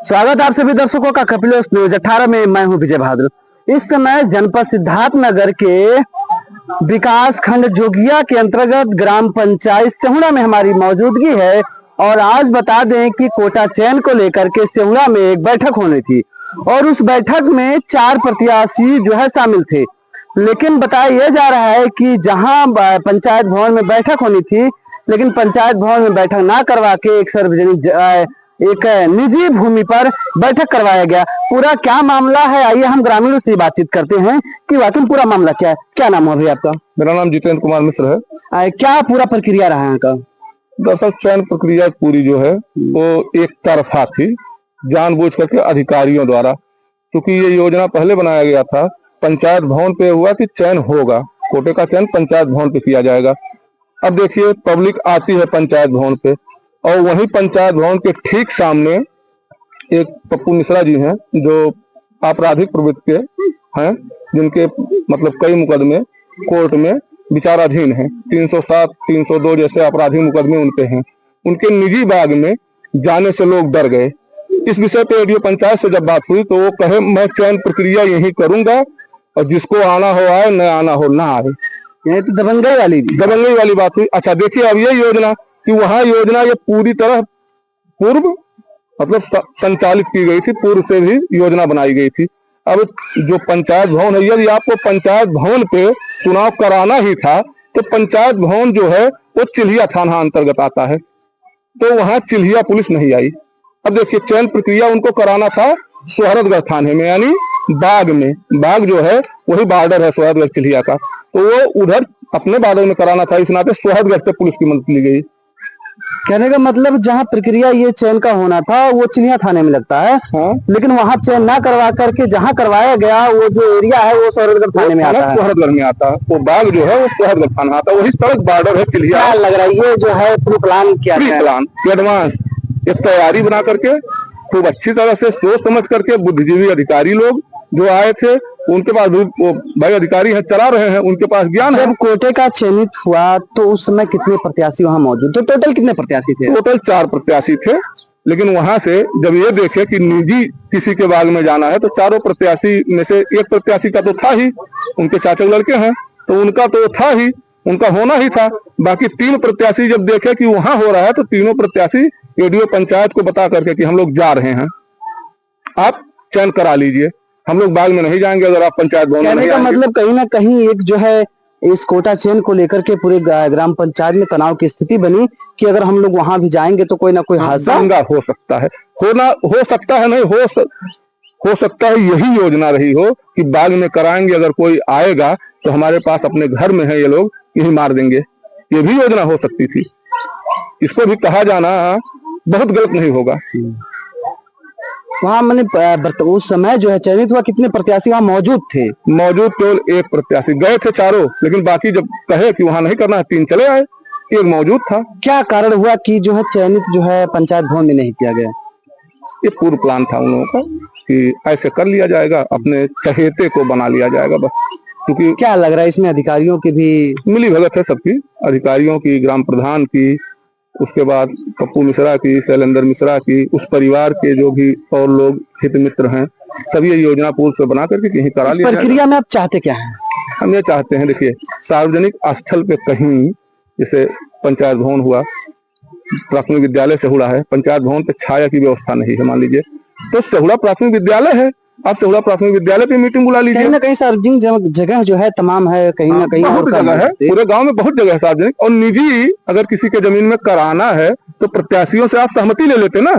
स्वागत आप सभी दर्शकों का कपिल न्यूज 18 में। मैं हूं विजय बहादुर। इस समय जनपद सिद्धार्थनगर के विकास खंड जोगिया के अंतर्गत ग्राम पंचायत सेहुड़ा में हमारी मौजूदगी है और आज बता दें कि कोटा चयन को लेकर के सेहुड़ा में एक बैठक होनी थी और उस बैठक में 4 प्रत्याशी जो है शामिल थे। लेकिन बताया यह जा रहा है कि जहां पंचायत भवन में बैठक होनी थी, लेकिन पंचायत भवन में बैठक ना करवा के एक सार्वजनिक एक निजी भूमि पर बैठक करवाया गया। पूरा क्या मामला है, आइए हम ग्रामीणों से बातचीत करते हैं कि वाकई पूरा मामला क्या है। क्या नाम है अभी आपका? मेरा नाम जितेंद्र कुमार मिश्र है। क्या पूरा प्रक्रिया रहा है? दरअसल चयन प्रक्रिया पूरी जो है वो एक तरफा थी, जानबूझ करके अधिकारियों द्वारा। क्योंकि ये योजना पहले बनाया गया था, पंचायत भवन पे हुआ कि चयन होगा, कोटे का चयन पंचायत भवन पे किया जाएगा। अब देखिए पब्लिक आती है पंचायत भवन पे और वहीं पंचायत भवन के ठीक सामने एक पप्पू मिश्रा जी हैं जो आपराधिक प्रवृत्ति के हैं, जिनके मतलब कई मुकदमे कोर्ट में विचाराधीन हैं। 307, 302 जैसे आपराधिक मुकदमे उनपे हैं। उनके निजी बाग में जाने से लोग डर गए। इस विषय पे एडीओ पंचायत से जब बात हुई तो वो कहे मैं चयन प्रक्रिया यही करूंगा और जिसको आना हो आए, न आना हो ना आए। ये तो दबंगई वाली बात हुई। अच्छा देखिए, अब ये योजना कि वहाँ योजना ये पूरी तरह पूर्व मतलब संचालित की गई थी, पूर्व से भी योजना बनाई गई थी। अब जो पंचायत भवन है, यदि आपको पंचायत भवन पे चुनाव कराना ही था तो पंचायत भवन जो है वो चिल्हिया थाना अंतर्गत आता है, तो वहाँ चिल्हिया पुलिस नहीं आई। अब देखिए चयन प्रक्रिया उनको कराना था सोहरतगढ़ थाने में, यानी बाग में। बाग जो है वही बॉर्डर है सोहरतगढ़ चिल्हिया का, तो वो उधर अपने बॉर्डर में कराना था। इस नाते सोहरतगढ़ से पुलिस की मदद ली गई। कहने का मतलब जहाँ प्रक्रिया ये चयन का होना था वो चिल्हिया थाने में लगता है। हाँ? लेकिन वहाँ चयन ना करवा करके जहाँ करवाया गया वो जो एरिया है वो सोहरतगढ़ थाने में आता है। सोहरतगढ़ में आता है, वो बाग जो है वो सोहरतगढ़ थाना आता है, वही सड़क बॉर्डर है चिल्हिया। क्या लग रहा है ये जो है प्री प्लान किया है? प्लान एडवांस एक तैयारी बना करके खूब अच्छी तरह से सोच समझ करके बुद्धिजीवी अधिकारी लोग जो आए थे, उनके पास वो भाई अधिकारी है चला रहे हैं, उनके पास ज्ञान है। जब कोटे का चयनित हुआ तो उस समय कितने प्रत्याशी वहाँ मौजूद थे? टोटल कितने प्रत्याशी थे? टोटल 4 प्रत्याशी थे। लेकिन वहां से जब ये देखे कि निजी किसी के बाग में जाना है तो चारों प्रत्याशी में से एक प्रत्याशी का तो था ही, उनके चाचा लड़के हैं तो उनका तो था ही, उनका होना ही था। बाकी 3 प्रत्याशी जब देखे कि वहां हो रहा है तो तीनों प्रत्याशी एडीओ पंचायत को बता करके कि हम लोग जा रहे हैं, आप चयन करा लीजिए, हम लोग बाग में नहीं जाएंगे अगर आप पंचायत भवन में नहीं आएंगे। मतलब कहीं ना कहीं एक जो है इस कोटा चयन को लेकर के पूरे ग्राम पंचायत में तनाव की स्थिति बनी कि अगर हम लोग वहां भी जाएंगे तो कोई ना कोई हादसा हो सकता है, हो सकता है नहीं हो सकता है यही योजना रही हो कि बाग में कराएंगे, अगर कोई आएगा तो हमारे पास अपने घर में है ये लोग, यही मार देंगे, ये भी योजना हो सकती थी। इसको भी कहा जाना बहुत गलत नहीं होगा। वहाँ मैंने उस समय जो है चयनित हुआ, कितने प्रत्याशी वहाँ मौजूद थे? मौजूद केवल 1 प्रत्याशी, गए थे चारों, लेकिन बाकी जब कहे कि वहाँ नहीं करना है 3 चले आए, 1 मौजूद था। क्या कारण हुआ कि जो है चयनित जो है पंचायत भवन में नहीं किया गया? ये पूर्व प्लान था उन लोगों का कि ऐसे कर लिया जाएगा, अपने चहेते को बना लिया जाएगा बस। क्योंकि क्या लग रहा है इसमें अधिकारियों की भी मिली भगत है, सबकी, अधिकारियों की, ग्राम प्रधान की, उसके बाद पप्पू मिश्रा की, शैलेंद्र मिश्रा की, उस परिवार के जो भी और लोग हित मित्र हैं, सभी ये योजना पूर्व से बना करके कहीं करा लिया। प्रक्रिया में आप चाहते क्या हैं? हम ये चाहते हैं, देखिए सार्वजनिक स्थल पे कहीं, जैसे पंचायत भवन हुआ, प्राथमिक विद्यालय सेहुड़ा है, पंचायत भवन पे छाया की व्यवस्था नहीं है मान लीजिए, तो सेहुड़ा प्राथमिक विद्यालय है, आप सेहुड़ा प्राथमिक विद्यालय पे मीटिंग बुला लीजिए। कहीं ना कहीं सार्वजनिक जगह जो है तमाम है, कहीं ना कहीं बहुत जगह है, पूरे गांव में बहुत जगह है सार्वजनिक। और निजी अगर किसी के जमीन में कराना है तो प्रत्याशियों से आप सहमति ले लेते ना।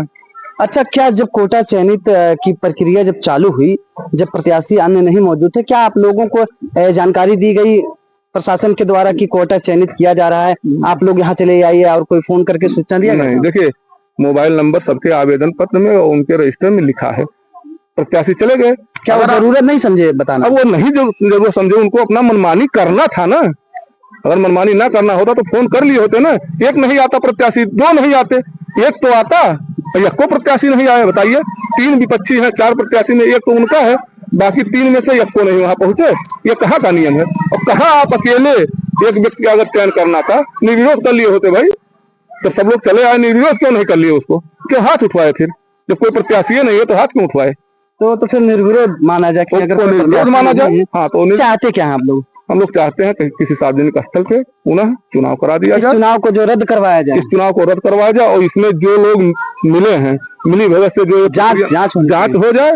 अच्छा, क्या जब कोटा चयनित की प्रक्रिया जब चालू हुई, जब प्रत्याशी अन्य नहीं मौजूद थे, क्या आप लोगों को जानकारी दी गई प्रशासन के द्वारा कि कोटा चयनित किया जा रहा है, आप लोग यहाँ चले आइए, और कोई फोन करके सूचना दिया? नहीं, देखिए मोबाइल नंबर सबके आवेदन पत्र में और उनके रजिस्टर में लिखा है, प्रत्याशी चले गए। क्या वो जरूरत नहीं समझे बताना? अब वो नहीं जरूरत समझे, उनको अपना मनमानी करना था ना। अगर मनमानी ना करना होता तो फोन कर लिए होते ना। 1 नहीं आता प्रत्याशी, 2 नहीं आते, 1 तो आता, एक को प्रत्याशी नहीं आया, बताइए। 3 विपक्षी है, 4 प्रत्याशी में 1 तो उनका है, बाकी 3 में से 1 को नहीं वहां पहुंचे। ये कहाँ का नियम है? और कहाँ आप अकेले एक व्यक्ति का अगर चयन करना था, निर्विरोध कर लिए होते भाई, तो सब लोग चले आए, निर्विरोध क्यों नहीं कर लिए उसको, क्यों हाथ उठवाए? फिर जब कोई प्रत्याशी नहीं है तो हाथ क्यों उठवाए? तो फिर निर्विरोध माना जाए कि अगर कोई निर्विरोध प्रत्याशी माना नहीं जाए। है, हाँ, तो चाहते क्या हैं आप लोग? हम लोग चाहते हैं कि किसी सार्वजनिक स्थल पे पुनः चुनाव करा दिया इस जाए, चुनाव को जो रद्द करवाया जाए, इस चुनाव को रद्द करवाया जाए, और इसमें जो लोग मिले हैं मिली भगत से जो जांच हो जाए,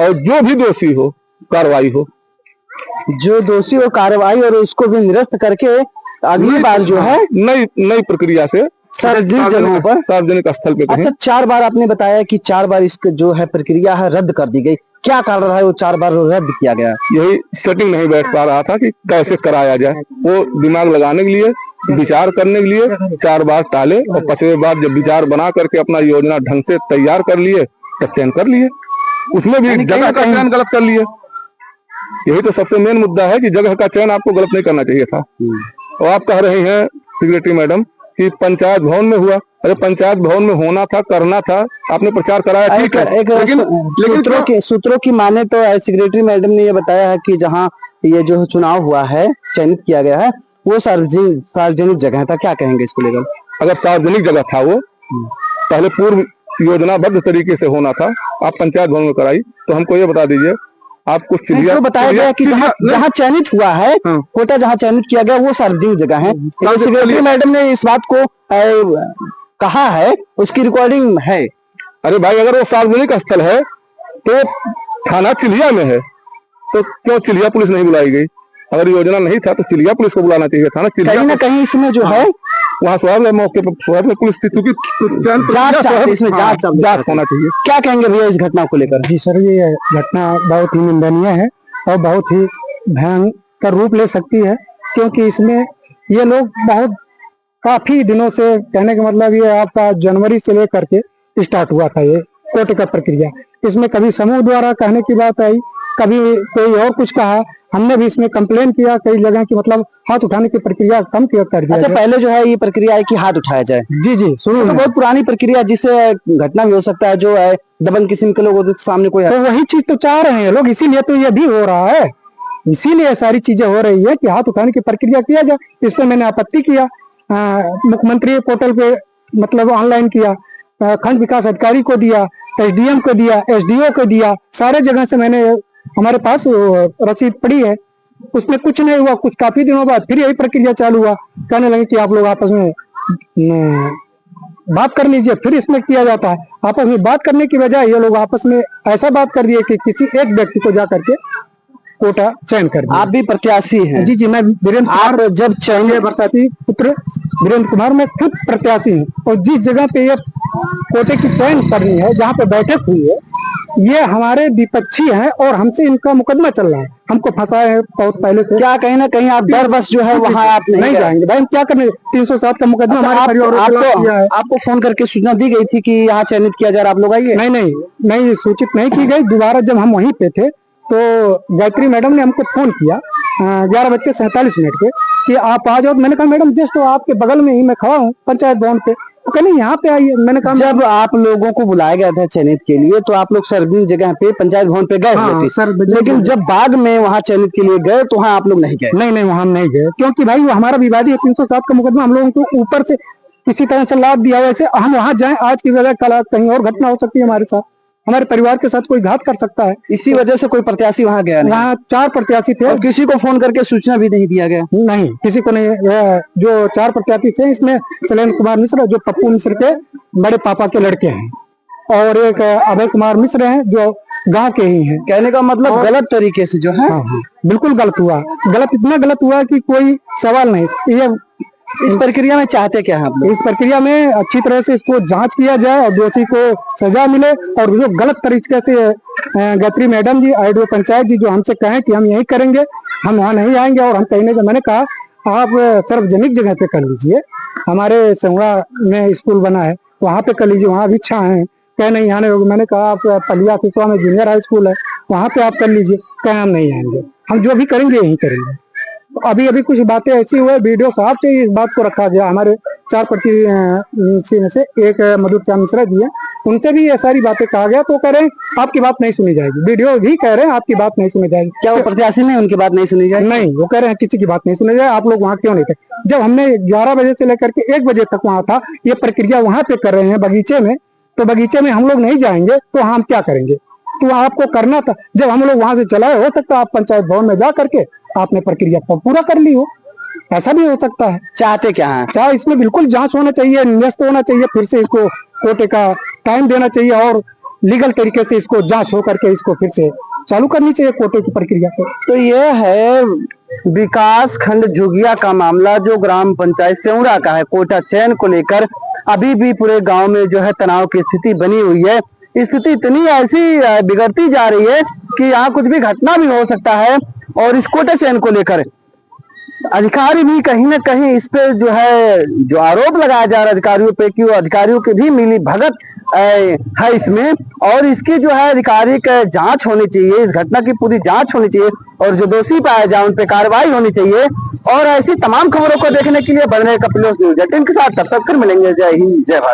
और जो भी दोषी हो कार्रवाई हो, जो दोषी हो कार्रवाई, और उसको भी निरस्त करके अगली बार जो है नई प्रक्रिया से सार्वजनिक जगहों पर, सार्वजनिक स्थल पे कहीं। अच्छा, 4 बार आपने बताया कि 4 बार इसकी जो है प्रक्रिया है रद्द कर दी गई, क्या कारण रहा है वो 4 बार रद्द किया गया? यही सेटिंग नहीं बैठ पा रहा था कि कैसे कराया जाए, वो दिमाग लगाने के लिए, विचार करने के लिए 4 बार टाले, और 5वें बार जब विचार बना करके अपना योजना ढंग से तैयार कर लिए तब चयन कर लिए, उसमें भी जगह का चयन गलत कर लिए। यही तो सबसे मेन मुद्दा है कि जगह का चयन आपको गलत नहीं करना चाहिए था। और आप कह रही हैं सेक्रेटरी मैडम कि पंचायत भवन में हुआ, अरे पंचायत भवन में होना था, करना था, आपने प्रचार कराया, ठीक है, लेकिन सूत्रों की माने तो सेक्रेटरी मैडम ने ये बताया है कि जहाँ ये जो चुनाव हुआ है, चयनित किया गया है, वो सार्वजनिक जगह था, क्या कहेंगे इसको लेकर? अगर सार्वजनिक जगह था वो पहले पूर्व योजनाबद्ध तरीके से होना था, आप पंचायत भवन में कराई, तो हमको ये बता दीजिए, आपको तो बताया गया कि जहाँ चयनित हुआ है, कोटा जहाँ चयनित किया गया वो सार्वजनिक जगह है। सेक्रेटरी मैडम ने इस बात को कहा है, उसकी रिकॉर्डिंग है। अरे भाई, अगर वो सार्वजनिक स्थल है तो थाना चिल्हिया में है, तो क्यों चिल्हिया पुलिस नहीं बुलाई गई? अगर योजना नहीं था तो चिल्हिया पुलिस को बुलाना चाहिए था ना। कहीं ना कहीं इसमें जो है वहाँ स्वास्थ्य मौके पर स्वास्थ्य पुलिस थी, क्योंकि जांच होना चाहिए। क्या कहेंगे भैया इस घटना को लेकर? जी सर, ये घटना बहुत ही निंदनीय है और बहुत ही भयंकर रूप ले सकती है, क्योंकि इसमें ये लोग काफी दिनों से, कहने का मतलब ये आपका जनवरी से लेकर के स्टार्ट हुआ था ये कोर्ट का प्रक्रिया। इसमें कभी समूह द्वारा कहने की बात आई, कभी कोई और कुछ कहा। हमने भी इसमें कंप्लेन किया कई जगह की, मतलब हाथ उठाने की प्रक्रिया कम कर दिया। अच्छा, पहले जो है ये प्रक्रिया है कि हाथ उठाया जाए। जी जी, सुनो, तो बहुत पुरानी प्रक्रिया, जिससे घटना भी हो सकता है, जो है दबंग किस्म के लोगों के सामने कोई, तो वही चीज तो चाह रहे हैं लोग, इसीलिए तो ये भी हो रहा है, इसीलिए सारी चीजें हो रही है कि हाथ उठाने की प्रक्रिया किया जाए। इस पर मैंने आपत्ति किया, मुख्यमंत्री पोर्टल पे मतलब ऑनलाइन किया, खंड विकास अधिकारी को दिया, एसडीएम को दिया, एसडीओ को दिया, सारे जगह से मैंने, हमारे पास रसीद पड़ी है, उसमें कुछ नहीं हुआ। कुछ काफी दिनों बाद फिर यही प्रक्रिया चालू हुआ, कहने लगे कि आप लोग आपस में बात कर लीजिए, फिर इसमें किया जाता है। आपस में बात करने की बजाय ये लोग आपस में ऐसा बात कर दिए कि किसी एक व्यक्ति को जा करके कोटा चयन कर दिया। आप भी प्रत्याशी हैं? जी जी, मैं वीरेंद्र कुमार, जब चयन बरसाती पुत्र वीरेंद्र कुमार, मैं खुद प्रत्याशी हूँ। और जिस जगह पे ये कोटे की चयन करनी है, जहाँ पे बैठक हुई है, ये हमारे विपक्षी हैं और हमसे इनका मुकदमा चल रहा है, हमको फंसाए हैं बहुत पहले से। क्या कहीं ना कहीं आप डर बस जो है वहाँ आप नहीं जाएंगे भाई, हम क्या करने? 307 का मुकदमा हमारे परिवार के खिलाफ किया है। आपको फोन करके सूचना दी गई थी कि यहाँ चयनित किया जा रहा, आप लोग आइए? नहीं, सूचित नहीं की गई। दोबारा जब हम वहीं पे थे तो गायत्री मैडम ने हमको फोन किया 11:47 के कि आप आ जाओ। मैंने कहा मैडम जस्ट तो आपके बगल में ही मैं खड़ा हूँ पंचायत भवन पे, तो कहने यहाँ पे आइए। मैंने कहा जब आप लोगों को बुलाया गया था चयनित के लिए तो आप लोग सार्वजनिक जगह पे पंचायत भवन पे गए हुए थे, लेकिन जब बाद में वहाँ चयनित के लिए गए तो वहाँ आप लोग नहीं गए? नहीं, वहाँ हम नहीं गए, क्योंकि भाई वो हमारा विवादी 307 का मुकदमा हम लोगों को ऊपर से किसी तरह से लाभ दिया। वैसे हम वहाँ जाएं, आज की बजाय कल कहीं और घटना हो सकती है हमारे साथ, हमारे परिवार के साथ कोई घात कर सकता है। इसी वजह से कोई प्रत्याशी वहाँ गया नहीं? वहाँ 4 प्रत्याशी थे और किसी को फोन करके सूचना भी नहीं दिया गया? नहीं, किसी को नहीं। जो 4 प्रत्याशी थे इसमें शैलेंद्र कुमार मिश्र जो पप्पू मिश्र के बड़े पापा के लड़के हैं, और एक अभय कुमार मिश्र हैं जो गांव के ही हैं। कहने का मतलब गलत तरीके से जो है। हाँ, बिल्कुल गलत हुआ, इतना गलत हुआ कि कोई सवाल नहीं। ये इस प्रक्रिया में चाहते क्या है आप लोग? इस प्रक्रिया में अच्छी तरह से इसको जांच किया जाए और दोषी को सजा मिले, और जो गलत तरीके से गायत्री मैडम जी, आईडीओ पंचायत जी जो हमसे कहें कि हम यही करेंगे, हम वहाँ नहीं आएंगे और हम कहने का, मैंने कहा आप सार्वजनिक जगह पे कर लीजिए, हमारे संगड़ा में स्कूल बना है वहाँ पे कर लीजिए, वहाँ भी इच्छा है। कह नहीं आने होगी। मैंने कहा आप पलिया सिसवा में जूनियर हाई स्कूल है वहाँ पे आप कर लीजिए। कह हम नहीं आएंगे, हम जो भी करेंगे यही करेंगे। अभी कुछ बातें ऐसी हुई, वीडियो साहब से इस बात को रखा गया। हमारे 4 प्रत्याशी में से एक मधुर चांद मिश्रा जी है, उनसे भी ये सारी बातें कहा गया, तो कह रहे हैं आपकी बात नहीं सुनी जाएगी। वीडियो भी कह रहे हैं आपकी बात नहीं सुनी जाएगी। क्या वो प्रत्याशी में उनकी बात नहीं सुनी जाएगी? नहीं, वो कह रहे हैं किसी की बात नहीं सुनी जाए, आप लोग वहाँ क्यों नहीं थे? जब हमने 11 बजे से लेकर के 1 बजे तक वहाँ था, ये प्रक्रिया वहाँ पे कर रहे हैं बगीचे में, तो बगीचे में हम लोग नहीं जाएंगे तो हम क्या करेंगे? तो आपको करना था, जब हम लोग वहां से चलाए, हो सकता है आप पंचायत भवन में जा करके आपने प्रक्रिया पूरा कर ली हो, ऐसा भी हो सकता है। चाहते क्या है? चाहे इसमें बिल्कुल जांच होना चाहिए, निरस्त होना चाहिए, फिर से इसको कोर्ट का टाइम देना चाहिए और लीगल तरीके से इसको जांच हो करके इसको फिर से चालू करनी चाहिए कोर्ट की प्रक्रिया को। तो ये है विकास खंड झुगिया का मामला जो ग्राम पंचायत सेउरा का है। कोटा चयन को लेकर अभी भी पूरे गांव में जो है तनाव की स्थिति बनी हुई है। स्थिति इतनी ऐसी बिगड़ती जा रही है कि यहाँ कुछ भी घटना भी हो सकता है। और इस कोटा चयन को लेकर अधिकारी भी कहीं ना कहीं इस पे जो है जो आरोप लगाया जा रहा है अधिकारियों पे कि वो अधिकारियों की भी मिली भगत है इसमें, और इसकी जो है आधिकारिक जांच होनी चाहिए, इस घटना की पूरी जांच होनी चाहिए और जो दोषी पाए जाए उन पे कार्रवाई होनी चाहिए। और ऐसी तमाम खबरों को देखने के लिए बने रहे कपिल न्यूज़ 18 के साथ। तब तक फिर मिलेंगे। जय हिंद, जय भारत।